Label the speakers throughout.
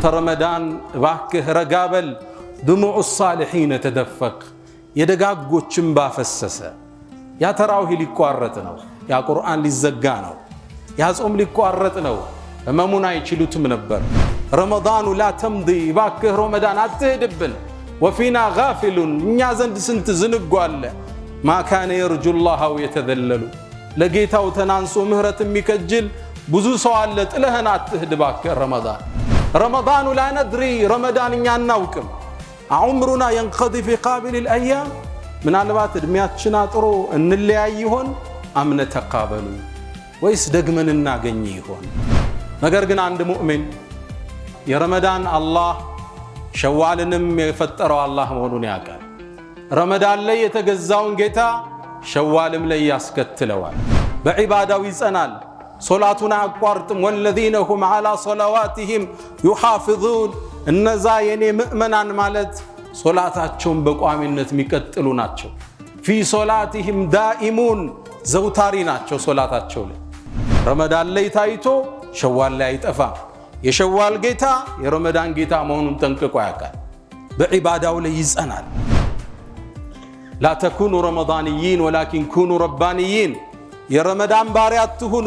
Speaker 1: رمضان باكه رقابل دموع الصالحين تدفق يدقاقوچن بافسسه يا تراوه ليقوارط ነው يا قرآن ሊዘጋ ነው يا ጾም ሊቋረጥ ነው እመሙና ይችሉትም ነበር رمضان لا تمضي باكه رمضان አትሄድብን وفينا غافل እኛ ዘንድ ስንት ዝንጉ አለ ما كان يرجو الله ويتذلل ለጌታው ተናንሶ ምህረት የሚከጅል ብዙ ሰው አለ ጥለህን አትሄድ باكه رمضان لا ندري رمضان እኛ እናውቅም عمرنا ينقضي في قابل الايام من አልባት እድሜያችን አጥሮ እንለያይ ይሆን አምነ ተቃበሉ ወይስ ደግመን እናገኝ ይሆን ነገር ግን አንድ ሙእሚን የረመዳን አላህ ሸዋልንም የፈጠረው አላህ መሆኑን ያውቃል ረመዳን ላይ የተገዛውን ጌታ ሸዋልም ላይ ያስከትለዋል በዒባዳው ይጸናል ሶላቱን አቋርጥም والذين هم على صلواتهم يحافظون እነዛ የኔ ሙእመናን ማለት ሶላታቸውን በቋሚነት የሚቀጥሉ ናቸው في صلاتهم دائمون ዘውታሪ ናቸው ሶላታቸው ላይ ረመዳን ላይ ታይቶ ሸዋል ላይ አይጠፋ የሸዋል ጌታ የረመዳን ጌታ መሆኑን ጠንቅቆ ያውቃል በዒባዳው ላይ ይጸናል لا تكونوا رمضانيين ولكن كونوا ربانيين የረመዳን ባሪያ አትሁኑ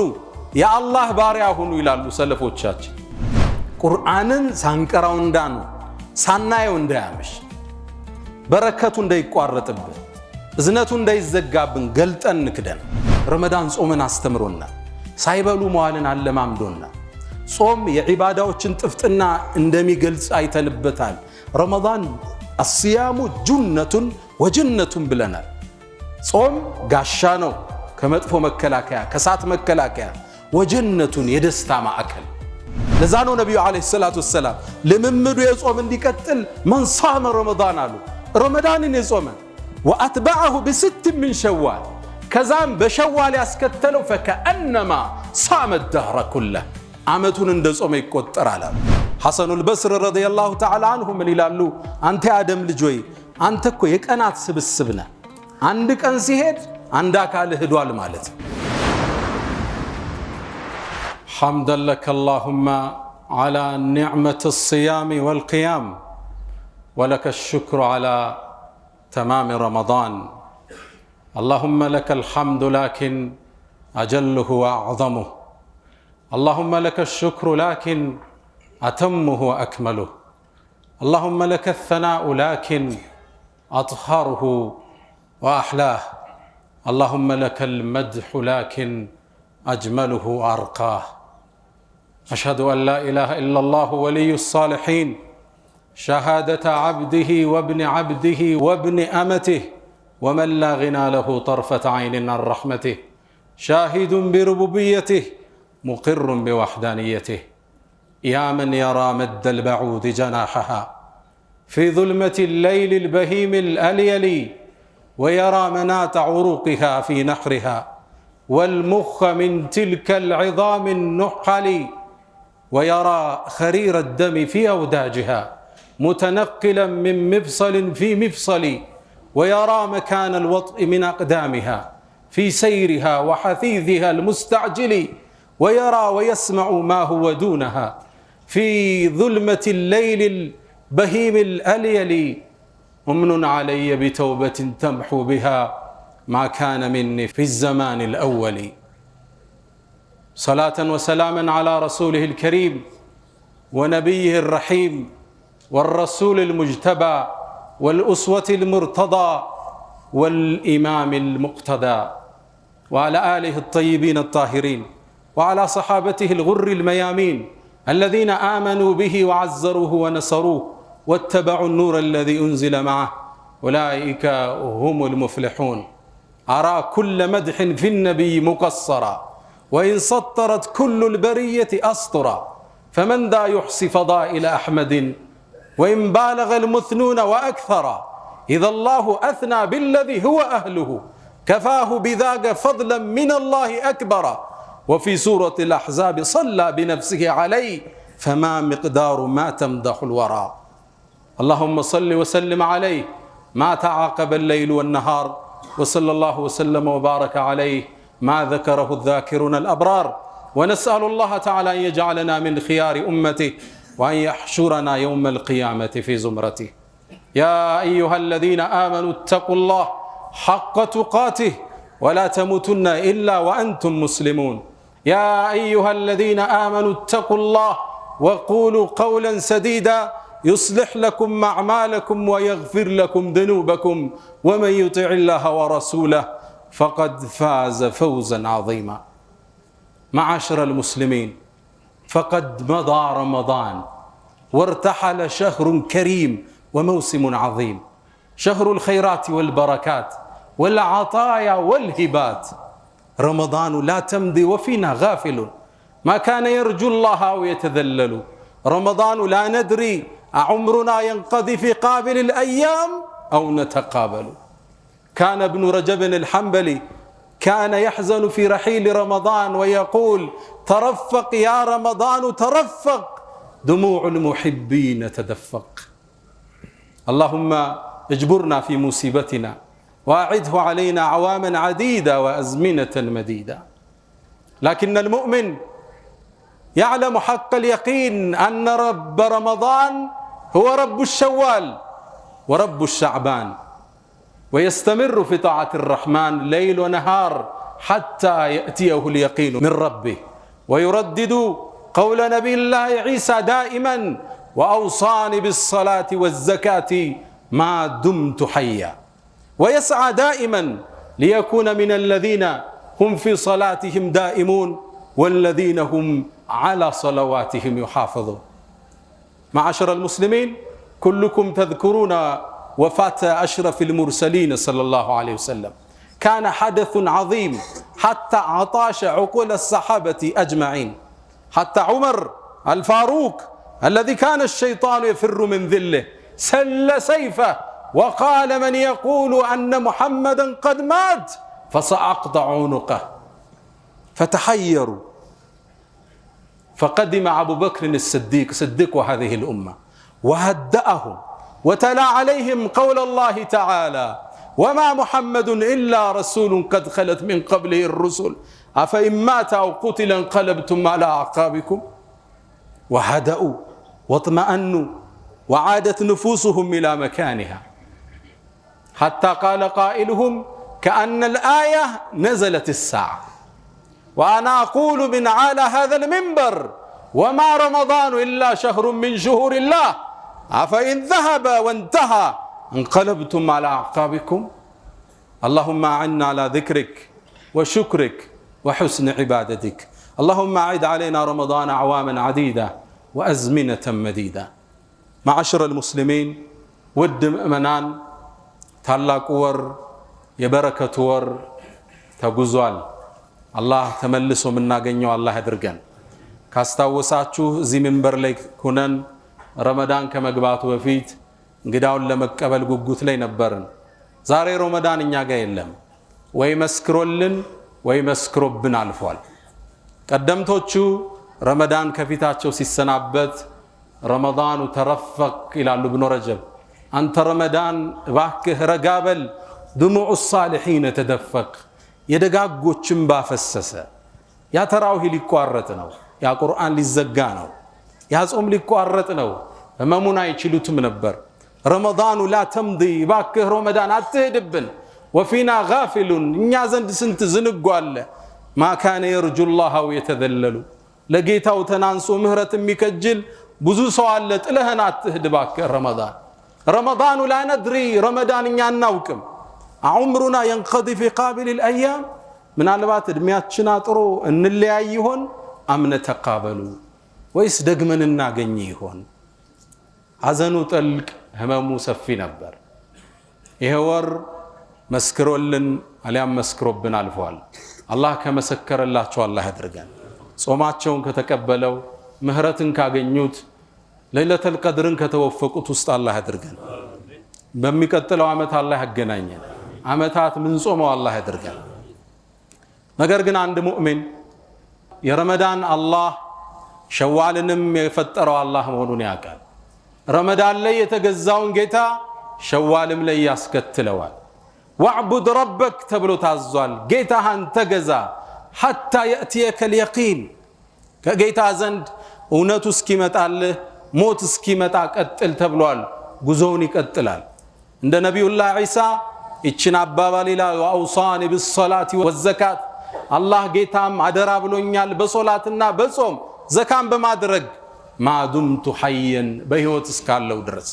Speaker 1: የአላህ ባሪያ ሁኑ ይላሉ ሰለፎቻችን ቁርአንን ሳንቀራው እንዳኑ ሳናየው እንዳያመሽ በረከቱ እንዳይቋረጥብን እዝነቱ እንዳይዘጋብን ገልጠን ንክደን ረመዳን ጾምን አስተምሮና ሳይበሉ መዋልን አለማምዶና ጾም የዒባዳዎችን ጥፍጥና እንደሚገልጽ አይተንበታል ረመዳን الصيام جنة وجنة ብለናል ጾም ጋሻ ነው ከመጥፎ መከላከያ ከሳት መከላከያ ወጀነቱን የደስታ ማዕከል ለዛ ነው ነብዩ አለይሂ ሰላቱ ወሰለም ለምምዱ የጾም እንዲቀጥል من صام رمضان አሉ ረመዳንን የጾመ واتبعه بست من شوال ከዛም በሸዋል ያስከተለው فكأنما صام الدهر كله አመቱን እንደጾመ ይቆጠራል ሐሰኑ البصري رضي الله تعالى عنه ምን ይላሉ አንተ አደም ልጅ ወይ አንተ እኮ የቀናት ስብስብ ነህ አንድ ቀን ሲሄድ አንድ አካል ሄዷል ማለት حمدا لك اللهم على نعمة الصيام والقيام ولك الشكر على تمام رمضان اللهم لك الحمد لكن أجله وأعظمه اللهم لك الشكر لكن أتمه وأكمله اللهم لك الثناء لكن أطهره وأحلاه اللهم لك المدح لكن أجمله وأرقاه أشهد أن لا إله إلا الله ولي الصالحين شهادة عبده وابن عبده وابن أمته ومن لا غنى له طرفة عين عن رحمته شاهد بربوبيته مقر بوحدانيته يا من يرى مد البعوض جناحها في ظلمة الليل البهيم الأليلي ويرى منات عروقها في نحرها والمخ من تلك العظام النحل ويرى خرير الدم في أوداجها متنقلا من مفصل في مفصل ويرى مكان الوطء من أقدامها في سيرها وحثيثها المستعجل ويرى ويسمع ما هو دونها في ظلمة الليل البهيم الأليل أمن علي بتوبة تمحو بها ما كان مني في الزمان الأول صلاة وسلاما على رسوله الكريم ونبيه الرحيم والرسول المجتبى والأسوة المرتضى والإمام المقتدى وعلى آله الطيبين الطاهرين وعلى صحابته الغر الميامين الذين آمنوا به وعزروه ونصروه واتبعوا النور الذي أنزل معه أولئك هم المفلحون أرى كل مدح في النبي مقصرا وإن سطرت كل البرية أسطرا فمن ذا يحصي فضائل أحمد وإن بالغ المثنون وأكثرا إذا الله أثنى بالذي هو أهله كفاه بذاك فضلا من الله أكبرا وفي سورة الأحزاب صلى بنفسه عليه فما مقدار ما تمدح الورى اللهم صل وسلم عليه ما تعاقب الليل والنهار وصلى الله وسلم وبارك عليه ما ذكره الذاكرون الأبرار ونسأل الله تعالى أن يجعلنا من خيار أمته وأن يحشرنا يوم القيامة في زمرته. يا أيها الذين آمنوا اتقوا الله حق تقاته ولا تموتن إلا وأنتم مسلمون. يا أيها الذين آمنوا اتقوا الله وقولوا قولا سديدا يصلح لكم أعمالكم ويغفر لكم ذنوبكم ومن يطع الله ورسوله فقد فاز فوزا عظيما. معاشر المسلمين، فقد مضى رمضان وارتحل شهر كريم وموسم عظيم، شهر الخيرات والبركات والعطايا والهبات. رمضان لا تمضي وفينا غافل ما كان يرجو الله أو يتذلل. رمضان لا ندري أعمرنا ينقضي في قابل الأيام أو نتقابل. كان ابن رجب الحنبلي كان يحزن في رحيل رمضان ويقول: ترفق يا رمضان ترفق، دموع المحبين تدفق. اللهم اجبرنا في مصيبتنا وأعده علينا عواما عديدة وأزمنة مديدة. لكن المؤمن يعلم حق اليقين أن رب رمضان هو رب الشوال ورب الشعبان، ويستمر في طاعة الرحمن ليل ونهار حتى يأتيه اليقين من ربه، ويردد قول نبي الله عيسى دائما: وأوصاني بالصلاة والزكاة ما دمت حيا. ويسعى دائما ليكون من الذين هم في صلاتهم دائمون والذين هم على صلواتهم يحافظون. معاشر المسلمين، كلكم تذكرون وفاة أشرف المرسلين صلى الله عليه وسلم. كان حدث عظيم حتى عطاش عقول الصحابة أجمعين، حتى عمر الفاروق الذي كان الشيطان يفر من ذله سل سيفه وقال: من يقول أن محمدا قد مات فسأقطع عنقه. فتحيروا، فقدم أبو بكر الصديق صديق هذه الأمة وهدأهم وتلا عليهم قول الله تعالى: وما محمد إلا رسول قد خلت من قبله الرسل أفإن مات أو قتل انقلبتم على أعقابكم. وهدأوا واطمأنوا وعادت نفوسهم إلى مكانها، حتى قال قائلهم: كأن الآية نزلت الساعة. وأنا أقول من على هذا المنبر: وما رمضان إلا شهر من شهور الله أفإن ذهب وانتهى انقلبتم على أعقابكم. اللهم أعنا على ذكرك وشكرك وحسن عبادتك. اللهم أعد علينا رمضان أعواما عديدة وأزمنة مديدة. معاشر المسلمين، ود مؤمنان، ታላቁ ወር የበረከቱ ወር ተጉዟል። አላህ ተመልሶ የምናገኘው አላህ ያድርገን። ካስታወሳችሁ እዚህ መንበር ላይ ሆነን ረመዳን ከመግባቱ በፊት እንግዳውን ለመቀበል ጉጉት ላይ ነበርን። ዛሬ ረመዳን እኛ ጋር የለም። ወይ መስክሮልን ወይ መስክሮብን አልፏል። ቀደምቶቹ ረመዳን ከፊታቸው ሲሰናበት ረመዳኑ ተረፈቅ ይላሉ ኢብኑ ረጀብ። አንተ ረመዳን እባክህ ረጋበል፣ ድሙዑ ሳሊሒን ተደፈቅ፣ የደጋጎችን ባፈሰሰ። ያ ተራዊህ ሊቋረጥ ነው፣ ያ ቁርአን ሊዘጋ ነው፣ ያ ጾም ሊቋረጥ ነው። ህመሙን አይችሉትም ነበር። ረመዳኑ ላ ተምዲ፣ እባክህ ረመዳን አትሄድብን። ወፊና ጋፊሉን፣ እኛ ዘንድ ስንት ዝንጉ አለ። ማ ካነ የርጁ ላህ አው የተዘለሉ፣ ለጌታው ተናንሶ ምህረት የሚከጅል ብዙ ሰው አለ። ጥለህን አትሄድ እባክህ ረመዳን። ረመዳኑ ላ ነድሪ፣ ረመዳን እኛ አናውቅም። አዑምሩና የንቀዲ ፊ ቃቢል ልአያም፣ ምናልባት እድሜያችን አጥሮ እንለያይ ይሆን? አምነ ተቃበሉ፣ ወይስ ደግመን እናገኝ ይሆን? ሐዘኑ ጥልቅ፣ ህመሙ ሰፊ ነበር። ይሄ ወር መስክሮልን አሊያም መስክሮብን አልፏል። አላህ ከመሰከረላቸው አላህ ያድርገን። ጾማቸውን ከተቀበለው ምህረትን ካገኙት ለይለተል ቀድርን ከተወፈቁት ውስጥ አላህ ያድርገን። በሚቀጥለው ዓመት አላህ ያገናኘን። ዓመታት ምን ጾመው አላህ ያድርገን። ነገር ግን አንድ ሙእሚን የረመዳን አላህ ሸዋልንም የፈጠረው አላህ መሆኑን ያውቃል። ረመዳን ላይ የተገዛውን ጌታ ሸዋልም ላይ ያስከትለዋል። ወዕቡድ ረበክ ተብሎ ታዟል። ጌታህን ተገዛ ሐታ የእትየከል የቂን፣ ከጌታ ዘንድ እውነቱ እስኪመጣልህ ሞት እስኪመጣ ቀጥል ተብሏል። ጉዞውን ይቀጥላል። እንደ ነቢዩላህ ዒሳ ይችን አባባል ይላል ወአውሳኒ ቢሰላቲ ወዘካት አላህ ጌታም አደራ ብሎኛል በሶላትና በጾም ዘካን በማድረግ ማዱምቱ ሐየን በህይወት እስካለው ድረስ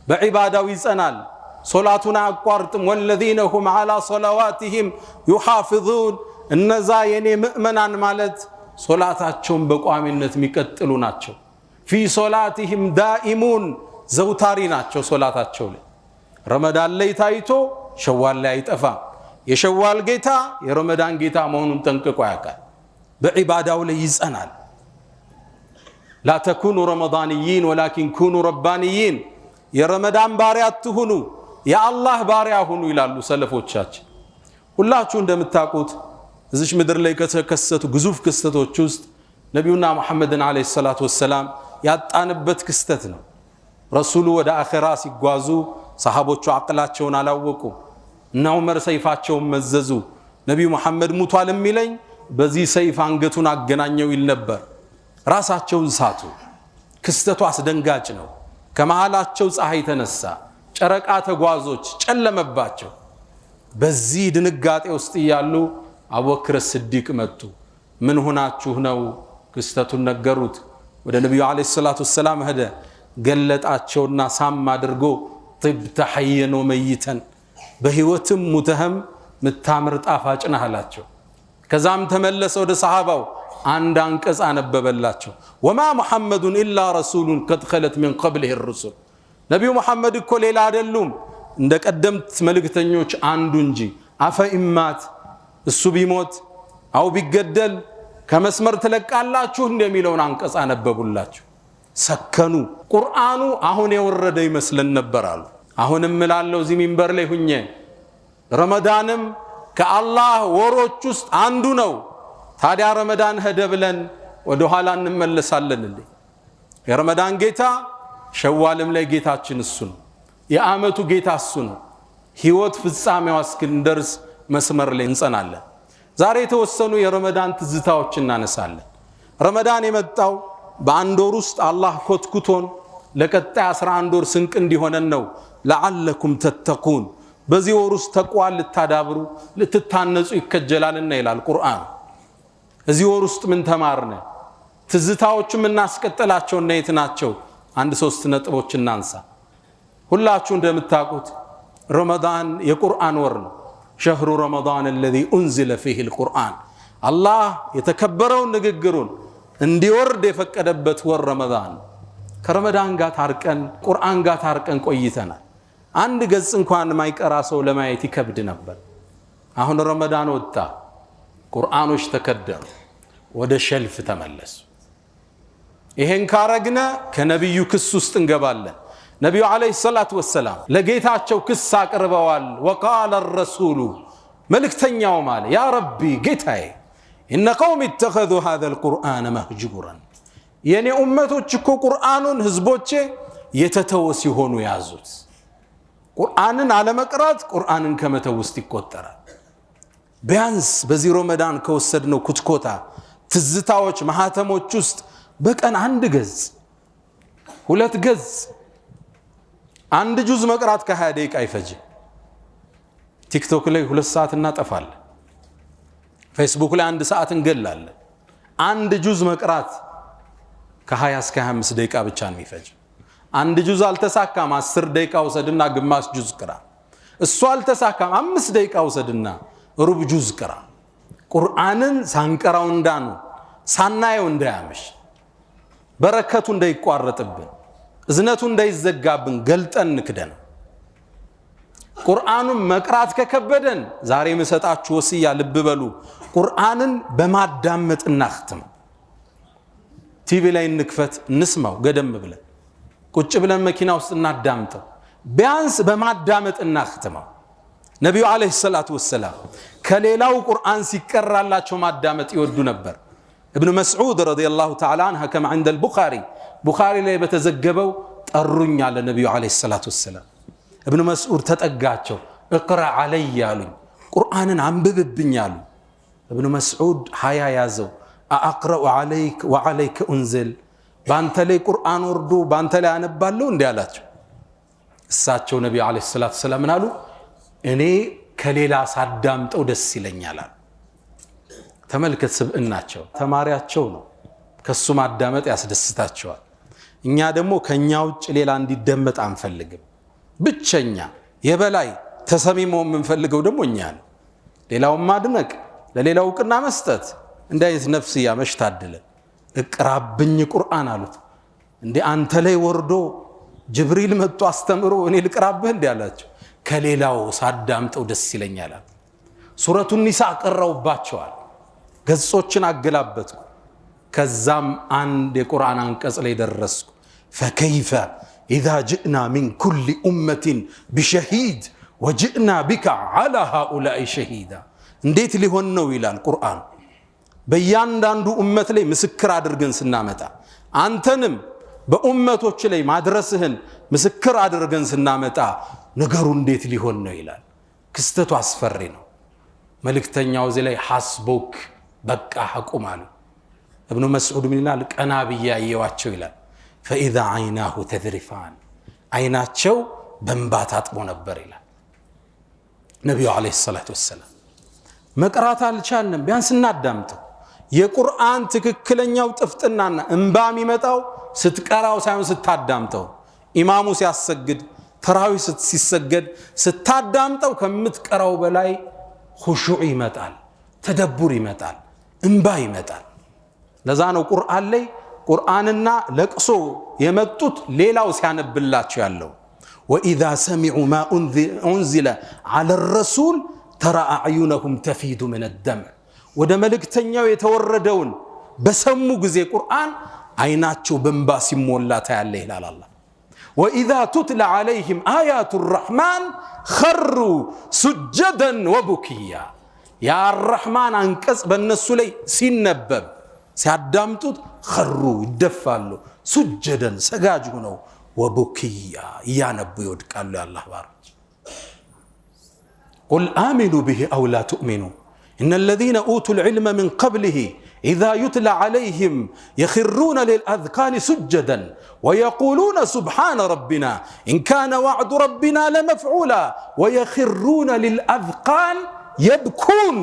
Speaker 1: በዒባዳው ይጸናል። ሶላቱን አያቋርጥም። ወለዚነ ሁም ዐላ ሶላዋቲሂም ዩሓፊዙን እነዛ የኔ ምእመናን ማለት ሶላታቸውን በቋሚነት የሚቀጥሉ ናቸው። ፊ ሶላቲሂም ዳኢሙን ዘውታሪ ናቸው። ሶላታቸው ላይ ረመዳን ላይ ታይቶ ሸዋል ላይ አይጠፋም። የሸዋል ጌታ የረመዳን ጌታ መሆኑን ጠንቅቆ ያውቃል። በዒባዳው ላይ ይጸናል። ላ ተኩኑ ረመዳንይን ወላኪን ኩኑ ረባንይን የረመዳን ባሪያ አትሁኑ የአላህ ባሪያ ሁኑ ይላሉ ሰለፎቻችን። ሁላችሁ እንደምታውቁት እዚች ምድር ላይ ከተከሰቱ ግዙፍ ክስተቶች ውስጥ ነቢዩና ሙሐመድን ዓለይሂ ሰላቱ ወሰላም ያጣንበት ክስተት ነው። ረሱሉ ወደ አኺራ ሲጓዙ ሰሃቦቹ አቅላቸውን አላወቁ እና ዑመር ሰይፋቸውን መዘዙ። ነቢዩ ሙሐመድ ሙቷል የሚለኝ በዚህ ሰይፍ አንገቱን አገናኘው ይል ነበር። ራሳቸውን ሳቱ። ክስተቱ አስደንጋጭ ነው። ከመሃላቸው ፀሐይ ተነሳ፣ ጨረቃ ተጓዞች ጨለመባቸው። በዚህ ድንጋጤ ውስጥ እያሉ አቡበክር ስዲቅ መጡ። ምን ሆናችሁ ነው? ክስተቱን ነገሩት። ወደ ነቢዩ ዓለይሂ ሰላቱ ወሰላም ሄደ። ገለጣቸውና ሳም አድርጎ ጥብተ ሐየን ወመይተን በህይወትም ሙተህም ምታምር ጣፋጭ ነህ አላቸው። ከዛም ተመለሰ ወደ ሰሃባው አንድ አንቀጽ አነበበላቸው። ወማ ሙሐመዱን ኢላ ረሱሉን ቀድ ኸለት ሚን ቀብሊሂ ሩሱል ነቢዩ ሙሐመድ እኮ ሌላ አይደሉም እንደ ቀደምት መልእክተኞች አንዱ እንጂ አፈኢማት እሱ ቢሞት አው ቢገደል ከመስመር ትለቃላችሁ እንደሚለውን አንቀጽ አነበቡላቸው። ሰከኑ። ቁርአኑ አሁን የወረደ ይመስለን ነበር አሉ። አሁንም እላለሁ እዚህ ሚንበር ላይ ሁኜ ረመዳንም ከአላህ ወሮች ውስጥ አንዱ ነው። ታዲያ ረመዳን ሄደ ብለን ወደ ኋላ እንመለሳለን እንዴ? የረመዳን ጌታ ሸዋልም ላይ ጌታችን እሱ ነው። የዓመቱ ጌታ እሱ ነው። ህይወት ፍጻሜዋ እስክንደርስ መስመር ላይ እንጸናለን። ዛሬ የተወሰኑ የረመዳን ትዝታዎች እናነሳለን። ረመዳን የመጣው በአንድ ወር ውስጥ አላህ ኮትኩቶን ለቀጣይ 11 ወር ስንቅ እንዲሆነን ነው። ለዓለኩም ተተቁን በዚህ ወር ውስጥ ተቋል ልታዳብሩ ልትታነጹ ይከጀላልና ይላል ቁርአን። እዚህ ወር ውስጥ ምን ተማርነ? ትዝታዎችም እናስቀጥላቸው እና የት ናቸው? አንድ 3 ነጥቦች እናንሳ። ሁላችሁ እንደምታውቁት ረመዳን የቁርአን ወር ነው። ሸህሩ ረመዳን الذي انزل فيه القرآن አላህ የተከበረውን ንግግሩን እንዲወርድ የፈቀደበት ወር ረመዳን። ከረመዳን ጋር ታርቀን ቁርአን ጋር ታርቀን ቆይተናል። አንድ ገጽ እንኳን ማይቀራ ሰው ለማየት ይከብድ ነበር። አሁን ረመዳን ወጣ፣ ቁርአኖች ተከደሩ፣ ወደ ሸልፍ ተመለሱ። ይሄን ካረግነ ከነብዩ ክስ ውስጥ እንገባለን። ነቢዩ ዓለይሂ ሰላቱ ወሰላም ለጌታቸው ክስ አቅርበዋል። ወቃለ ረሱሉ መልእክተኛው ማለ ያ ረቢ ጌታዬ ኢነ ቀውም ኢተኸዙ ሃዘል ቁርአነ መህጁራን የኔ ኡመቶች እኮ ቁርአኑን ህዝቦቼ የተተወ ሲሆኑ ያዙት። ቁርአንን አለመቅራት ቁርአንን ከመተው ውስጥ ይቆጠራል። ቢያንስ በዚህ ረመዳን ከወሰድነው ኩትኮታ ትዝታዎች ማህተሞች ውስጥ በቀን 1 ገጽ 2 ገጽ 1 ጁዝ መቅራት ከ20 ደቂቃ አይፈጅም። ቲክቶክ ላይ 2 ሰዓት እናጠፋለን። ፌስቡክ ላይ 1 ሰዓት እንገላለን። 1 ጁዝ መቅራት ከ20 እስከ 25 ደቂቃ ብቻ ነው የሚፈጅ። 1 ጁዝ አልተሳካም 10 ደቂቃ ወሰድና ግማሽ ጁዝ ቅራ። እሱ አልተሳካም 5 ደቂቃ ወሰድና ሩብ ጁዝ ቅራ። ቁርአንን ሳንቀራው እንዳኑ ሳናየው እንዳያመሽ በረከቱ እንዳይቋረጥብን እዝነቱ እንዳይዘጋብን ገልጠን ንክደን። ቁርአኑን መቅራት ከከበደን ዛሬ መሰጣችሁ ወሲያ ልብ በሉ። ቁርአንን በማዳመጥ እናختም። ቲቪ ላይ እንክፈት እንስማው፣ ገደም ብለን ቁጭ ብለን መኪና ውስጥ እናዳምጠው። ቢያንስ በማዳመጥ እናختመው። ነቢዩ ዓለይሂ ሰላቱ ወሰላም ከሌላው ቁርአን ሲቀራላቸው ማዳመጥ ይወዱ ነበር። ابن مسعود رضي الله تعالى عنه كما عند بخاري ላይ በተዘገበው ጠሩኝ አለ ነብዩ አለይሂ ሰላቱ ወሰለም። ابن مسعود ተጠጋቸው اقرا علي ያሉኝ ቁርአንን አንብብብኝ አሉ። ابن مسعود ሀያ ያዘው اقرا عليك وعليك انزل ባንተ ላይ ቁርአን ወርዶ ባንተ ላይ አነባለሁ እንዴ አላቸው። እሳቸው ነብዩ አለይሂ ሰላቱ ሰላም አሉ እኔ ከሌላ ሳዳምጠው ደስ ይለኛል አሉ። ተመልከት ስብዕናቸው፣ ተማሪያቸው ነው፣ ከሱ ማዳመጥ ያስደስታቸዋል። እኛ ደግሞ ከኛ ውጭ ሌላ እንዲደመጥ አንፈልግም። ብቸኛ የበላይ ተሰሚሞ የምንፈልገው ደግሞ እኛ ነው። ሌላውን ማድነቅ፣ ለሌላው ዕውቅና መስጠት እንደ አይነት ነፍስያ መሽታደለ። እቅራብኝ ቁርአን አሉት። እንዴ አንተ ላይ ወርዶ ጅብሪል መጥቶ አስተምሮ እኔ ልቅራብህ እንዴ አላቸው። ከሌላው ሳዳምጠው ደስ ይለኛል አሉ። ሱረቱ ኒሳ ቀራውባቸዋል። ገጾችን አገላበጥኩ። ከዛም አንድ የቁርአን አንቀጽ ላይ ደረስኩ። ፈከይፈ ኢዛ ጅእና ሚን ኩሊ ኡመትን ቢሸሂድ ወጅእና ቢከ ዐላ ሃኡላኢ ሸሂዳ። እንዴት ሊሆን ነው ይላል ቁርአን። በእያንዳንዱ ኡመት ላይ ምስክር አድርገን ስናመጣ፣ አንተንም በኡመቶች ላይ ማድረስህን ምስክር አድርገን ስናመጣ ነገሩ እንዴት ሊሆን ነው ይላል። ክስተቱ አስፈሪ ነው። መልእክተኛው እዚህ ላይ ሐስቡክ በቃ አቁም አሉ። እብኑ መስዑድ ምን ይላል? ቀና ብዬ አየዋቸው ይላል። ፈኢዛ ዐይናሁ ተዝሪፋን፣ አይናቸው በእንባ ታጥቦ ነበር ይላል ነቢዩ ዓለይሂ ሰላቱ ወሰላም። መቅራት አልቻልንም፣ ቢያንስ እናዳምጠው። የቁርአን ትክክለኛው ጥፍጥናና እንባ የሚመጣው ስትቀራው ሳይሆን ስታዳምጠው። ኢማሙ ሲያሰግድ፣ ተራዊ ሲሰገድ ስታዳምጠው ከምትቀራው በላይ ኹሹዕ ይመጣል፣ ተደቡር ይመጣል፣ እንባ ይመጣል። ለዛ ነው ቁርአን ላይ ቁርአንና ለቅሶ የመጡት ሌላው ሲያነብላቸው ያለው። ወኢዛ ሰሚዑ ማ ኡንዚለ ዐለ ረሱል ተራ አዕዩነሁም ተፊዱ ምን ደም። ወደ መልእክተኛው የተወረደውን በሰሙ ጊዜ ቁርአን አይናቸው በእንባ ሲሞላ ታያለ ይላል አላህ። ወኢዛ ቱትላ ዐለይሂም አያቱ ረሕማን ኸሩ ሱጀደን ወቡክያ። ያ ረሕማን አንቀጽ በእነሱ ላይ ሲነበብ ሲያዳምጡት ኸሩ ይደፋሉ፣ ሱጀደን ሰጋጅ ሆነው፣ ወቡክያ እያነቡ ይወድቃሉ። ያላህ ባሮች ቁል አሚኑ ብሂ አው ላ ትእሚኑ ኢነ ለዚነ ኡቱል ዒልመ ሚን ቀብሊሂ ኢዛ ዩትላ ዐለይሂም የኽሩነ ሊልአዝቃኒ ሱጀደን ወየቁሉነ ሱብሓነ ረቢና ኢን ካነ ወዕዱ ረቢና ለመፍዑላ ወየኽሩነ ሊልአዝቃን የብኩን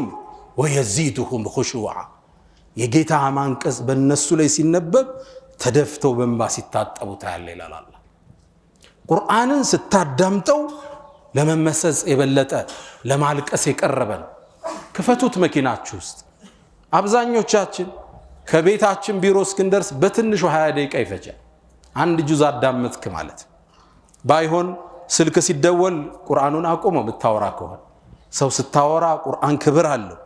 Speaker 1: ወየዚድሁም ኹሹዓ። የጌታ አንቀጽ በእነሱ ላይ ሲነበብ ተደፍተው በእንባ ሲታጠቡ ታያለ ይላል አላህ። ቁርአንን ስታዳምጠው ለመመሰጽ የበለጠ ለማልቀስ የቀረበ ነው። ክፈቱት መኪናችሁ ውስጥ። አብዛኞቻችን ከቤታችን ቢሮ እስክንደርስ በትንሹ 20 ደቂቃ ይፈጃል። አንድ ጁዝ አዳመጥክ ማለት ባይሆን ስልክ ሲደወል ቁርአኑን አቆመው የምታወራ ከሆነ። ሰው ስታወራ ቁርአን ክብር አለው።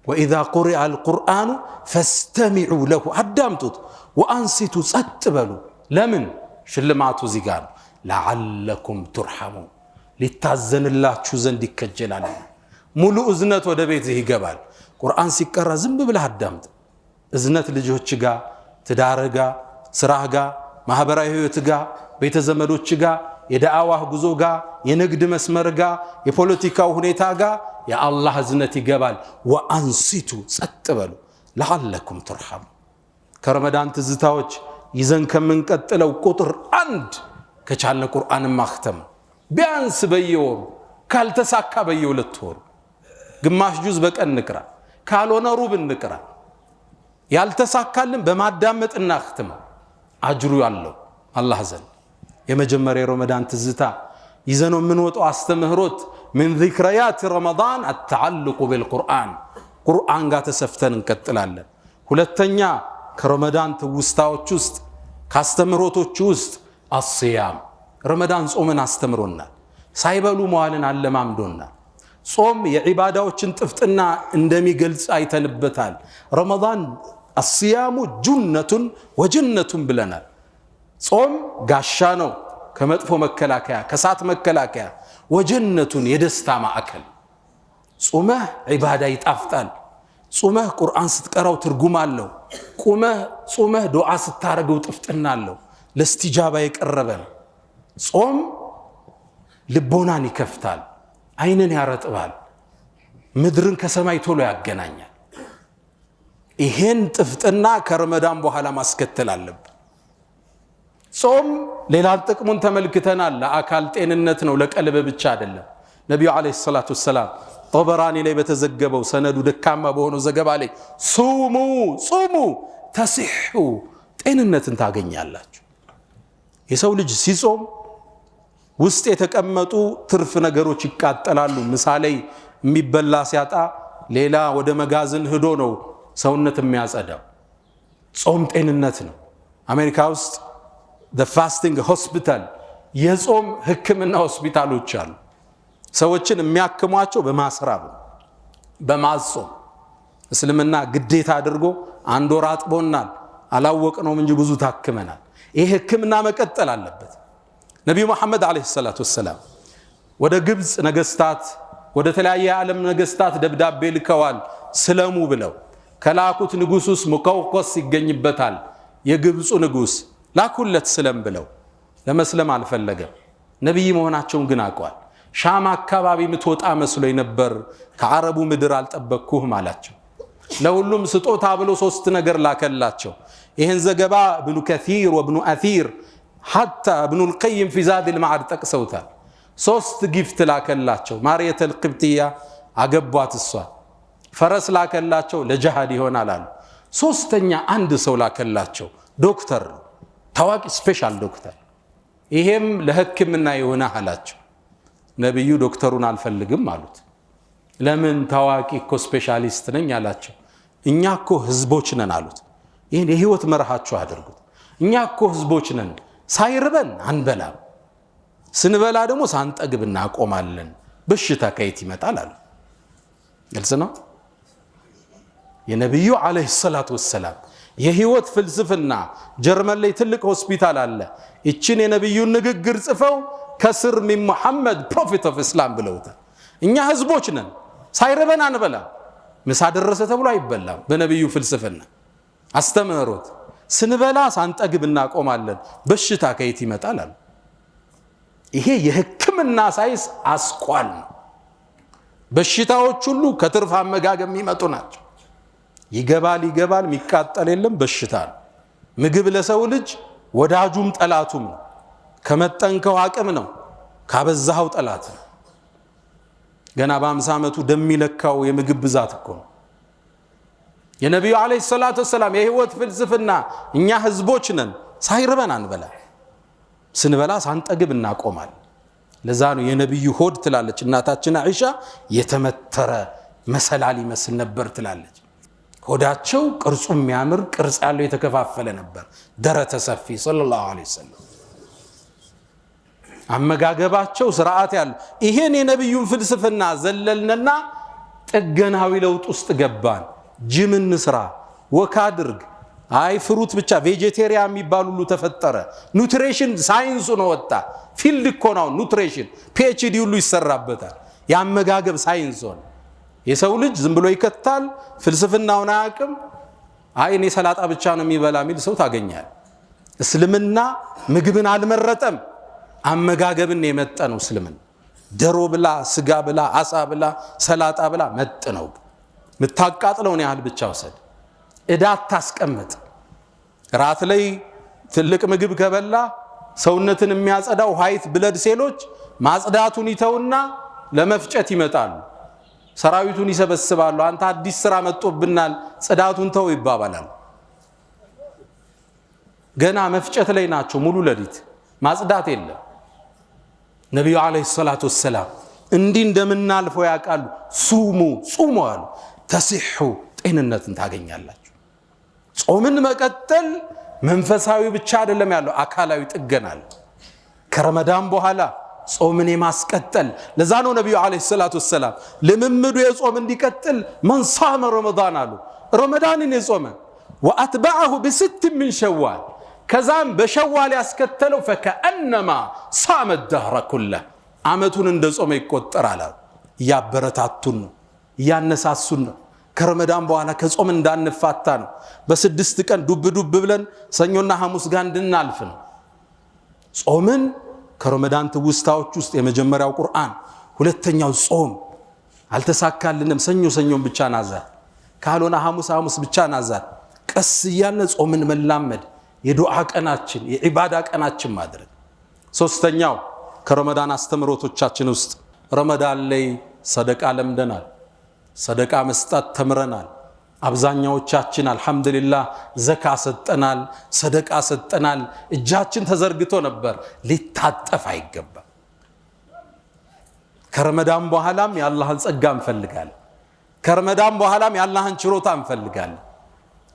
Speaker 1: ወኢዛ ቁሪአ አልቁርአኑ ፈስተሚዑ ለሁ፣ አዳምጡት። ወአንሲቱ ጸጥ በሉ። ለምን? ሽልማቱ እዚህ ጋር ነው። ለዓለኩም ቱርሐሙን፣ ሊታዘንላችሁ ዘንድ ይከጀላል። ሙሉ እዝነት ወደ ቤትህ ይገባል። ቁርአን ሲቀራ ዝም ብለህ አዳምጥ። እዝነት ልጆች ጋር፣ ትዳር ጋር፣ ስራህ ጋር፣ ማህበራዊ ህይወት ጋር፣ ቤተ ዘመዶች ጋር፣ የዳዕዋህ ጉዞ ጋር፣ የንግድ መስመር ጋር፣ የፖለቲካው ሁኔታ ጋር የአላህ እዝነት ይገባል። ወአንሲቱ ጸጥ በሉ ለዓለኩም ቱርሐሙ። ከረመዳን ትዝታዎች ይዘን ከምንቀጥለው ቁጥር 1 ከቻልነ ቁርአንን ማክተም ቢያንስ በየወሩ ካልተሳካ በየ2 ወሩ ግማሽ ጁዝ በቀን እንቅራ፣ ካልሆነ ሩብ እንቅራ። ያልተሳካልን በማዳመጥ እናክትመው። አጅሩ ያለው አላህ ዘንድ። የመጀመሪያ የረመዳን ትዝታ ይዘነው የምንወጣው አስተምህሮት ምን ዚክረያት ረመዳን አተዓልቁ ቢልቁርአን፣ ቁርአን ጋር ተሰፍተን እንቀጥላለን። ሁለተኛ ከረመዳን ትውስታዎች ውስጥ ካስተምህሮቶች ውስጥ አስያም፣ ረመዳን ጾምን አስተምሮናል። ሳይበሉ መዋልን አለማምዶናል። ጾም የዒባዳዎችን ጥፍጥና እንደሚገልጽ አይተንበታል። ረመዳን አስያሙ ጁነቱን ወጀነቱን ብለናል። ጾም ጋሻ ነው፣ ከመጥፎ መከላከያ፣ ከሳት መከላከያ፣ ወጀነቱን የደስታ ማዕከል። ጾመህ ዒባዳ ይጣፍጣል። ጾመህ ቁርአን ስትቀራው ትርጉም አለው። ጾመህ ዱዓ ስታረገው ጥፍጥና አለው። ለእስቲጃባ የቀረበ ነው። ጾም ልቦናን ይከፍታል፣ አይንን ያረጥባል፣ ምድርን ከሰማይ ቶሎ ያገናኛል። ይሄን ጥፍጥና ከረመዳን በኋላ ማስከተል አለብን። ጾም ሌላ ጥቅሙን ተመልክተናል። ለአካል ጤንነት ነው፣ ለቀልብ ብቻ አይደለም። ነብዩ አለይሂ ሰላቱ ወሰላም ጦበራኒ ላይ በተዘገበው ሰነዱ ደካማ በሆነው ዘገባ ላይ ሱሙ ጾሙ ተሲሑ ጤንነትን ታገኛላችሁ። የሰው ልጅ ሲጾም ውስጥ የተቀመጡ ትርፍ ነገሮች ይቃጠላሉ። ምሳሌ የሚበላ ሲያጣ ሌላ ወደ መጋዘን ሄዶ ነው ሰውነት የሚያጸዳው። ጾም ጤንነት ነው። አሜሪካ ውስጥ the fasting hospital የጾም ህክምና ሆስፒታሎች አሉ። ሰዎችን የሚያክሟቸው በማስራብ ነው፣ በማጾም። እስልምና ግዴታ አድርጎ አንድ ወር አጥቦናል፣ አላወቅነውም እንጂ ብዙ ታክመናል። ይሄ ህክምና መቀጠል አለበት። ነብዩ መሐመድ አለይሂ ሰላቱ ወሰላም ወደ ግብጽ ነገስታት፣ ወደ ተለያየ ዓለም ነገስታት ደብዳቤ ልከዋል ስለሙ ብለው። ከላኩት ንጉስ ውስጥ ሙቀውቀስ ይገኝበታል። የግብፁ ንጉስ ላኩለት ስለም ብለው። ለመስለም አልፈለገም። ነብይ መሆናቸውን ግን አውቀዋል። ሻም አካባቢ ምትወጣ መስሎኝ ነበር፣ ከአረቡ ምድር አልጠበቅኩህም አላቸው። ለሁሉም ስጦታ ብሎ 3 ነገር ላከላቸው። ይህን ዘገባ ኢብኑ ከሲር ወኢብኑ አሲር ሐታ ኢብኑ አልቀይም ፊ ዛድ አልመዓድ ጠቅሰውታል። 3 ጊፍት ላከላቸው። ማርየተል ቅብጥያ አገቧት እሷ። ፈረስ ላከላቸው፣ ለጂሃድ ይሆናል አሉ። 3ኛ አንድ ሰው ላከላቸው፣ ዶክተር ነው፣ ታዋቂ ስፔሻል ዶክተር። ይሄም ለህክምና ይሆናል አላቸው። ነብዩ ዶክተሩን አልፈልግም አሉት። ለምን? ታዋቂ እኮ ስፔሻሊስት ነኝ አላቸው። እኛ እኮ ህዝቦች ነን አሉት። ይሄን የህይወት መርሃችሁ አድርጉት። እኛ እኮ ህዝቦች ነን፣ ሳይርበን አንበላም፣ ስንበላ ደግሞ ሳንጠግብ እናቆማለን። በሽታ ከየት ይመጣል አሉ። ግልጽ ነው። የነብዩ አለይሂ ሰላቱ ወሰላም የህይወት ፍልስፍና ጀርመን ላይ ትልቅ ሆስፒታል አለ። እቺን የነብዩን ንግግር ጽፈው ከስር ሚን ሙሐመድ ፕሮፌት ኦፍ እስላም ብለውታል። እኛ ህዝቦች ነን፣ ሳይርበን አንበላም፣ ምሳ ደረሰ ተብሎ አይበላም። በነብዩ ፍልስፍና አስተምህሮት ስንበላ ሳንጠግብ እናቆማለን። በሽታ ከየት ይመጣል አሉ። ይሄ የህክምና ሳይንስ አስኳል ነው። በሽታዎች ሁሉ ከትርፍ አመጋገብ የሚመጡ ናቸው። ይገባል የሚቃጠል የለም፣ በሽታ ነው። ምግብ ለሰው ልጅ ወዳጁም ጠላቱም ነው። ከመጠንከው አቅም ነው፣ ካበዛው ጠላት ነው። ገና በ50 ዓመቱ ደም ይለካው የምግብ ብዛት እኮ ነው። የነብዩ አለይሂ ሰላቱ ወሰላም የህይወት ፍልስፍና እኛ ህዝቦች ነን፣ ሳይርበን አንበላ፣ ስንበላ ሳንጠግብ እናቆማል። ለዛ ነው የነብዩ ሆድ ትላለች እናታችን አይሻ የተመተረ መሰላል ይመስል ነበር ትላለች። ሆዳቸው ቅርጹ የሚያምር ቅርጽ ያለው የተከፋፈለ ነበር፣ ደረተ ሰፊ ሰለላሁ ዐለይሂ ወሰለም። አመጋገባቸው ስርዓት ያለው። ይሄን የነብዩን ፍልስፍና ዘለልንና ጥገናዊ ለውጥ ውስጥ ገባን። ጂም እንስራ፣ ወክ አድርግ፣ አይ ፍሩት ብቻ ቬጀቴሪያን የሚባል ሁሉ ተፈጠረ። ኑትሪሽን ሳይንሱ ነው ወጣ። ፊልድ እኮ ነው ኑትሪሽን፣ ፒኤችዲ ሁሉ ይሰራበታል። የአመጋገብ ሳይንስ ሆነ። የሰው ልጅ ዝም ብሎ ይከታል፣ ፍልስፍናውን አያውቅም። አይ እኔ ሰላጣ ብቻ ነው የሚበላ የሚል ሰው ታገኛል። እስልምና ምግብን አልመረጠም፣ አመጋገብን የመጠ ነው። እስልምና ደሮ ብላ፣ ስጋ ብላ፣ አሳ ብላ፣ ሰላጣ ብላ መጥ ነው። ምታቃጥለውን ያህል ብቻ ወሰድ፣ እዳ ታስቀምጥ። ራት ላይ ትልቅ ምግብ ከበላ ሰውነትን የሚያጸዳው ዋይት ብለድ ሴሎች ማጽዳቱን ይተውና ለመፍጨት ይመጣሉ። ሰራዊቱን ይሰበስባሉ። አንተ አዲስ ስራ መጥቶብናል ጽዳቱን ተው ይባባላል። ገና መፍጨት ላይ ናቸው። ሙሉ ለሊት ማጽዳት የለም። ነብዩ አለይሂ ሰላቱ ወሰላም እንዲህ እንደምናልፈው ያውቃሉ። ሱሙ ጹሙ አሉ፣ ተሲሑ ጤንነትን ታገኛላችሁ። ጾምን መቀጠል መንፈሳዊ ብቻ አይደለም ያለው፣ አካላዊ ጥገና አለ። ከረመዳን በኋላ ጾምን የማስቀጠል ለዛ ነው ነብዩ አለይሂ ሰላቱ ወሰላም ልምምዱ የጾም እንዲቀጥል መን ሷመ ረመዳን አሉ። ረመዳንን የጾመ ወአትበዐሁ በስት ምን ሸዋል፣ ከዛም በሸዋል ያስከተለው ፈከአነማ ሷመ الدهر كله አመቱን እንደ ጾመ ይቆጠራል። ያበረታቱን ነው፣ ያነሳሱን ነው። ከረመዳን በኋላ ከጾም እንዳንፋታ ነው። በ6 ቀን ዱብ ብለን ሰኞና ሐሙስ ጋር እንድናልፍ ነው። ጾምን ከረመዳን ትውስታዎች ውስጥ የመጀመሪያው ቁርአን፣ ሁለተኛው ጾም። አልተሳካልንም፣ ሰኞን ብቻ ናዛት፣ ካልሆነ ሐሙስ ብቻ ናዛት። ቀስ እያለ ጾምን መላመድ የዱዓ ቀናችን የዒባዳ ቀናችን ማድረግ። ሶስተኛው ከረመዳን አስተምሮቶቻችን ውስጥ ረመዳን ላይ ሰደቃ ለምደናል። ሰደቃ መስጠት ተምረናል። አብዛኛዎቻችን አልহামዱሊላህ ዘካ ሰጠናል፣ ሰደቃ ሰጠናል። እጃችን ተዘርግቶ ነበር። ሊታጠፍ አይገባም። ከረመዳን በኋላም የአላህን ጸጋ እንፈልጋለን። ከረመዳን በኋላም የአላህን ችሮታ እንፈልጋለን።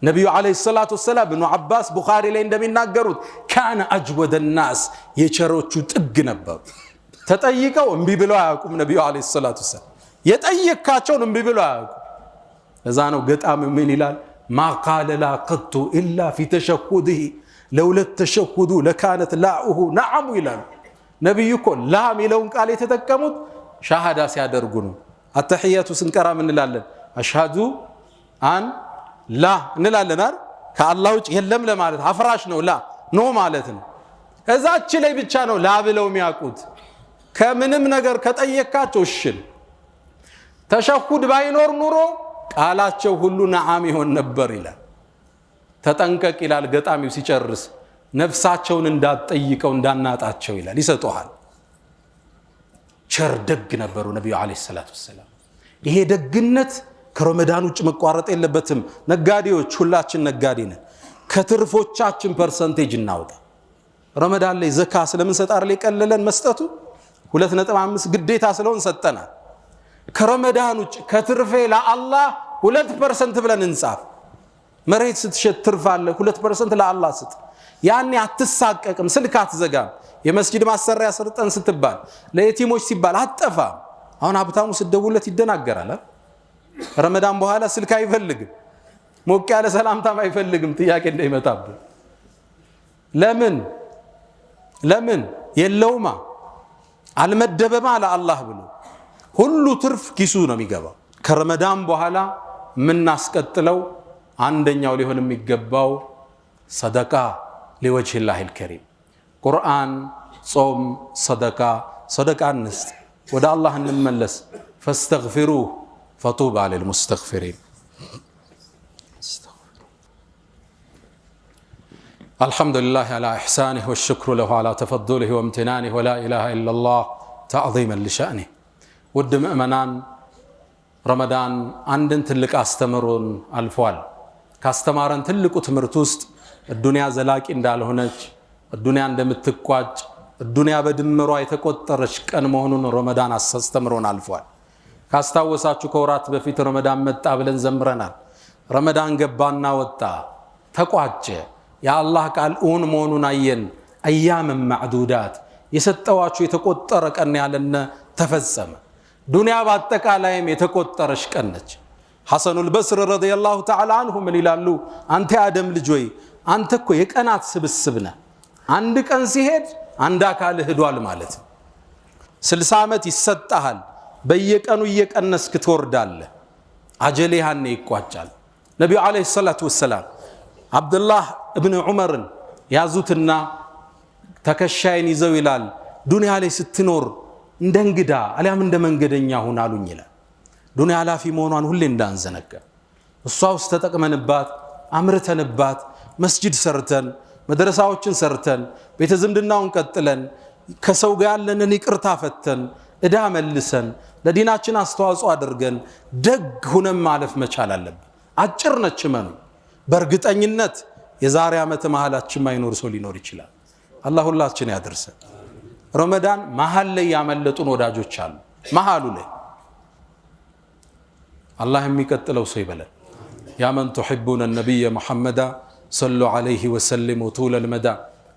Speaker 1: ነቢዩ ዓለይሂ ሰላቱ ወሰላም ኢብኑ አባስ ቡኻሪ ላይ እንደሚናገሩት ካነ አጅወደ ናስ የቸሮቹ ጥግ ነበሩ። ተጠይቀው እምቢ ብለው አያውቁም። ነቢዩ ዓለይሂ ሰላቱ ወሰላም የጠየካቸውን እምቢ ብለው አያውቁም። እዛ ነው ገጣሚ ምን ይላል? ማ ቃለ ላ ቀጡ ኢላ ፊ ተሸሁድህ ለውለት ተሸሁዱ ለካነት ላኡሁ ነዓሙ ይላሉ። ነቢዩ እኮ ላ የሚለውን ቃል የተጠቀሙት ሻሃዳ ሲያደርጉ ነው። አተሕያቱ ስንቀራ ምን እንላለን? አሽሃዱ አን ላ እንላለን አይደል? ከአላህ ውጭ የለም ለማለት አፍራሽ ነው። ላ ኖ ማለት ነው። እዛች ላይ ብቻ ነው ላ ብለው የሚያውቁት። ከምንም ነገር ከጠየካቸው እሽል ተሸሁድ ባይኖር ኑሮ ቃላቸው ሁሉ ነዓም ይሆን ነበር ይላል። ተጠንቀቅ ይላል ገጣሚው ሲጨርስ። ነፍሳቸውን እንዳትጠይቀው እንዳናጣቸው ይላል። ይሰጡሃል። ቸር ደግ ነበሩ ነቢዩ ዓለይሂ ሰላቱ ወሰላም። ይሄ ደግነት ከረመዳን ውጭ መቋረጥ የለበትም። ነጋዴዎች ሁላችን ነጋዴ ነን። ከትርፎቻችን ፐርሰንቴጅ እናውጣ። ረመዳን ላይ ዘካ ስለምንሰጥ አይደል የቀለለን መስጠቱ 2.5 ግዴታ ስለሆን ሰጠናል። ከረመዳን ውጭ ከትርፌ ለአላህ 2% ብለን እንጻፍ። መሬት ስትሸጥ ትርፍ አለ 2% ለአላህ ስጥ። ያኔ አትሳቀቅም፣ ስልክ አትዘጋም። የመስጂድ ማሰሪያ ሰርጠን ስትባል ለየቲሞች ሲባል አትጠፋም። አሁን ሀብታሙ ስትደውለት ይደናገራል። ረመዳን በኋላ ስልክ አይፈልግም፣ ሞቅ ያለ ሰላምታም አይፈልግም። ጥያቄ እንዳይመጣብን ለምን የለውማ አልመደበማ ለአላህ ብሎ ሁሉ ትርፍ ኪሱ ነው የሚገባው። ከረመዳን በኋላ ምናስቀጥለው አንደኛው ሊሆን የሚገባው ሰደቃ ሊወጅሂላሂል ከሪም። ቁርአን፣ ጾም፣ ሰደቃ እንስጥ፣ ወደ አላህ እንመለስ። ፈስተግፊሩህ ፈጡባ ሊልሙስተግፊሪን። አልሐምዱሊላህ ዐላ ኢሕሳኒህ ወሽክሩ ለሁ ዐላ ተፈዱሊህ ወምትናኒህ ወላ ኢላሃ ኢለላህ ተዕዚመን ሊሸእኒህ። ውድ ምእመናን ረመዳን አንድን ትልቅ አስተምሮን አልፏል። ካስተማረን ትልቁ ትምህርት ውስጥ ዱንያ ዘላቂ እንዳልሆነች፣ ዱንያ እንደምትቋጭ፣ ዱንያ በድምሯ የተቆጠረች ቀን መሆኑን ረመዳን አስተምሮን አልፏል። ካስታወሳችሁ ከወራት በፊት ረመዳን መጣ ብለን ዘምረናል። ረመዳን ገባና ወጣ፣ ተቋጨ። የአላህ ቃል እውን መሆኑን አየን። አያምን ማዕዱዳት የሰጠዋችሁ የተቆጠረ ቀን ያለነ ተፈጸመ። ዱንያ በአጠቃላይም የተቆጠረች ቀን ነች። ሐሰኑል በስር ረዲየላሁ ተዓላ አንሁ ምን ይላሉ? አንተ የአደም ልጅ ወይ አንተ እኮ የቀናት ስብስብ ነህ። አንድ ቀን ሲሄድ አንድ አካል ሄዷል ማለት ነው። 60 ዓመት ይሰጣሃል። በየቀኑ እየቀነስክ ትወርዳለህ። አጀሌ ያኔ ይቋጫል። ነቢዩ ዓለይሂ ሰላቱ ወሰላም አብዱላህ እብን ዑመርን ያዙትና ተከሻይን ይዘው ይላል ዱንያ ላይ ስትኖር እንደ እንግዳ አሊያም እንደ መንገደኛ ሁን አሉኝ ይላል። ዱንያ ኃላፊ መሆኗን ሁሌ እንዳንዘነጋ። እሷ ውስጥ ተጠቅመንባት አምርተንባት መስጂድ ሰርተን መድረሳዎችን ሰርተን ቤተ ዝምድናውን ቀጥለን ከሰው ጋር ያለንን ይቅርታ ፈተን እዳ መልሰን ለዲናችን አስተዋጽኦ አድርገን ደግ ሁነን ማለፍ መቻል አለብን። አጭር ነች መኑ። በእርግጠኝነት የዛሬ ዓመት መሃላችን ማይኖር ሰው ሊኖር ይችላል። አላህ ሁላችን ያድርሰን። ረመዳን መሃል ላይ ያመለጡን ወዳጆች አሉ። መሃሉ ላይ አላህ የሚቀጥለው ሰው ይበለን። ያ መን ቱሒቡነ ነቢየ ሙሐመዳ ሰሉ ዐለይሂ ወሰሊሙ ጡለል መዳ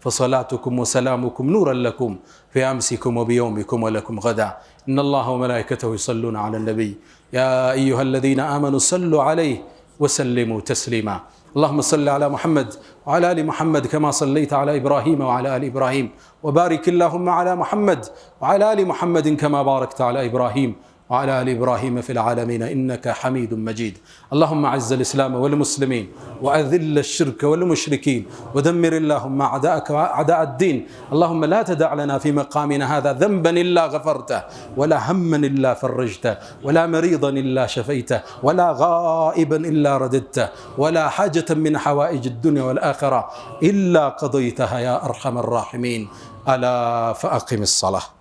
Speaker 1: ፈሰላቱኩም ወሰላሙኩም ኑረን ለኩም ፊ አምሲኩም ወቢየውሚኩም ወለኩም ገዳ ኢነላሀ ወመላኢከተሁ ይሰሉነ ዐለ ነቢይ ያ አዩሃ አለዚነ አመኑ ሰሉ ዐለይሂ ወሰሊሙ ተስሊማ اللهم صل على محمد وعلى آل محمد كما صليت على إبراهيم وعلى آل إبراهيم وبارك اللهم على محمد وعلى آل محمد كما باركت على إبراهيم وعلى آل إبراهيم في العالمين إنك حميد مجيد. اللهم أعز الإسلام والمسلمين وأذل الشرك والمشركين ودمر اللهم أعداءك وأعداء الدين. اللهم لا تدع لنا في مقامنا هذا ذنبا إلا غفرته ولا هما إلا فرجته ولا مريضا إلا شفيته ولا غائبا إلا رددته ولا حاجة من حوائج الدنيا والآخرة إلا قضيتها يا أرحم الراحمين. ألا فأقم الصلاة.